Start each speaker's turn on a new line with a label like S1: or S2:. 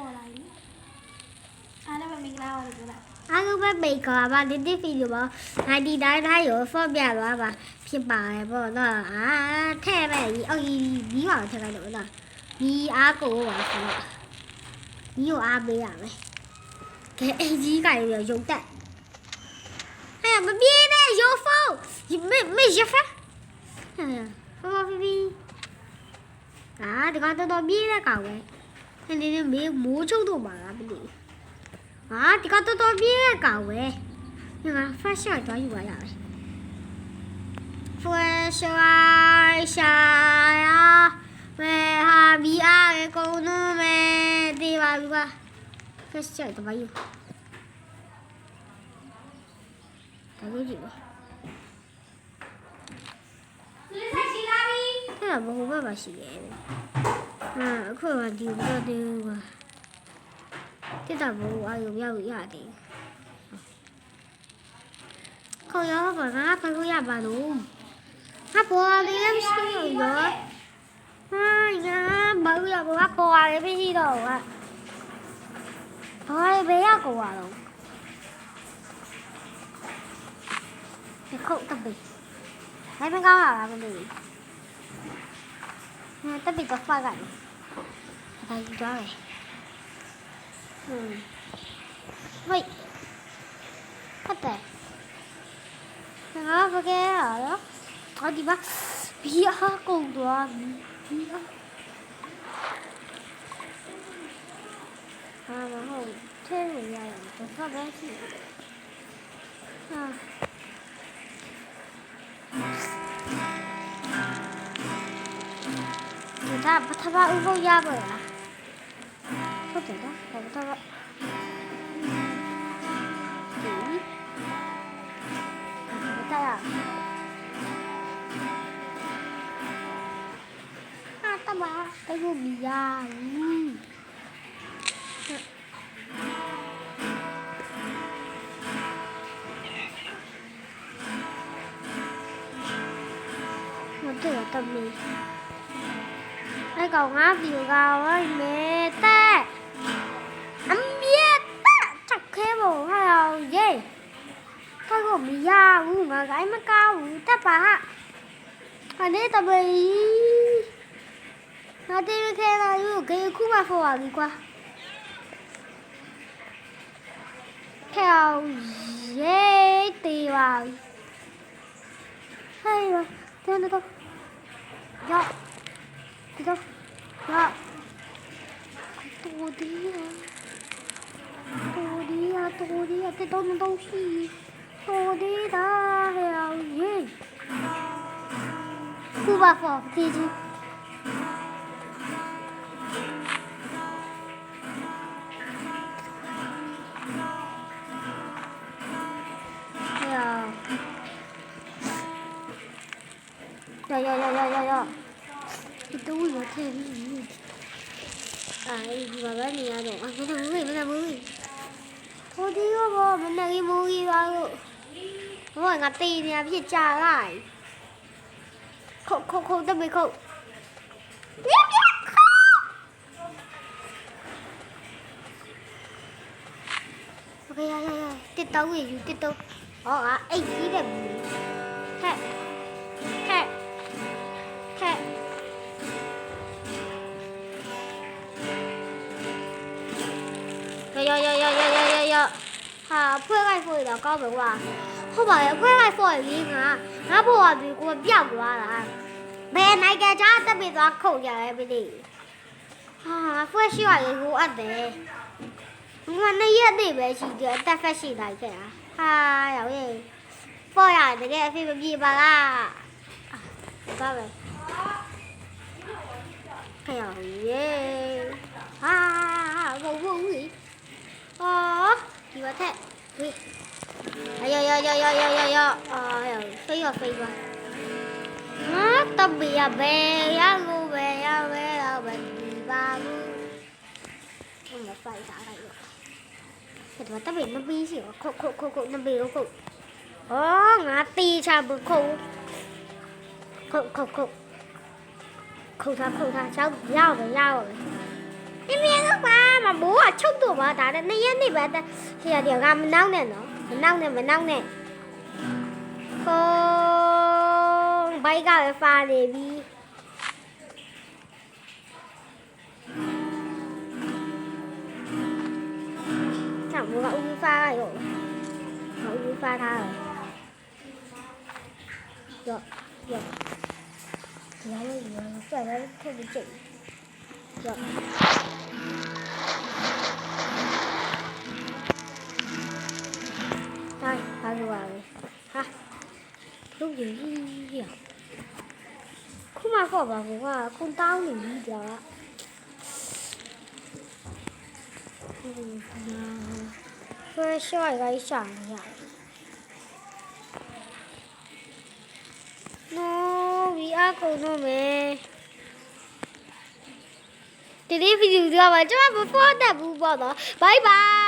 S1: ပေါ်လာပြီအားလည်းပဲမင်္ဂလာပါလို့ပြောလိုက်
S2: အားလုံးပဲမိတ်ကပါဒီဗီဒီယိုမှာ90တိုင်းတိုင်းရောဖော့ပြသွားပါဖြစ်ပါတယ်ပေါ့နော်ထဲ့ပဲဒီအော်ဒီပါထည့်လိုက်တော့နော်ဒီအားကိုပါဆိုတော့ဒီကိုအားပေးရမယ်ကဲအကြီးကရောရုံတက်ဟဲ့မပြေးနဲ့ရောဖုန်းမရဖာဖော်ဖီဖီဒီကတော့ပြေးတဲ့ကောင်ပဲနည်းမေးမိုးချုပ်တော့မှာလားမသိဒီကတော့ပြေးတဲ့ကောင်ပဲငါ flash ရသွားယူပါရမယ် flash ရှာရမဲဟာဘီအားကိုနုမဲဒီပါဘူးပါ flash ရတော့ပါယူဒါလို့ကြည့်ပါ
S1: လူဆိုင်ရှိလာပြီ
S2: အဲ့ဒါဘယ်ဘက်မှာရှိလဲအခုကဒီဘက်တည်းကတက်တာဘောအယုံရောက်ရတယ်ခေါ်ရပါငါဖတ်လို့ရပါလို့ဟာပေါ်လေးလည်းမရှိဘူးရောဟာငါဘာလို့ရပါပေါ်လေးမရှိတော့ကဘာဘယ်ရကောရတော့ဒီခုတ်တပ်ပြီးဘယ်မကောင်းလာလားမသိဘူးတပ်ပြီးတော့ဖတ်ကြတယ်ဘာကြီးသွားလဲ喂，快点！不给了，我地方比较够多，比较。然后这个呀，就特别细。他把乌龟压过来了。不对的，他把。cái gì bị ra một thứ ở tầm này đây cầu ngáp điều gào ấy mẹ ta ấm biết ta chặt khe bổ hay là gì cái gì bị ra mà gái mắt cao ta bà ở đây tầm này nó đi theo là cái khu mà phù hợp đi qua theo dễ tì vào hay rồi theo nó đâu dạ đi đâu dạ tôi đi à cái đâu gì tôi đi ra theo dễ khu mà phù hợp thì gì呀！你都有太厉害！爸爸你那种没得摸，我听过不？没那个摸吧？我我弟呢，别加来，扣都没扣，别扣 ！OK 呀，跌倒也有跌倒，哎，你的，嘿。有，哈，配外服的高本话，后边配外服的人啊，那不话对我变过了，没那个家特别多扣下来不的，不需要有我的，我那也得不是的，但不是那个有的，放下那个飞不比吧啦，高本，哎呀耶，我đi vào thế đi yo飛過特別啊bé呀路bé呀đi ba路không có phải trả lại được thì mà特別nó bị gì khổ nó bị khổ ngã ti cha bự khổ thà sao giao rồi em biết các ba မှာမိုးကချုပ်တော့ပါဒါနဲ့2ရက်နေပဲဟိရတည်းကမနောက်နဲ့နော်မနောက်နဲ့ခေါင်းဘိုက်ကပဲဖာနေပြီကြောက်မိုးကဦးဖားရောဦးဖားထားရောရော再来特别正，对，他说完了，哈，都有意义啊。ခုမှခေါ်ပါဘူးကခုတောင်းနေပြီကြာဆွဲလျှော့ရိုက်ရှာနေရတယ် No ဒီအကုန်တော့မယ်ဒီလေးဗီဒီယိုကပါကျွန်မမဖော်တတ်ဘူးပေါ့နော် bye bye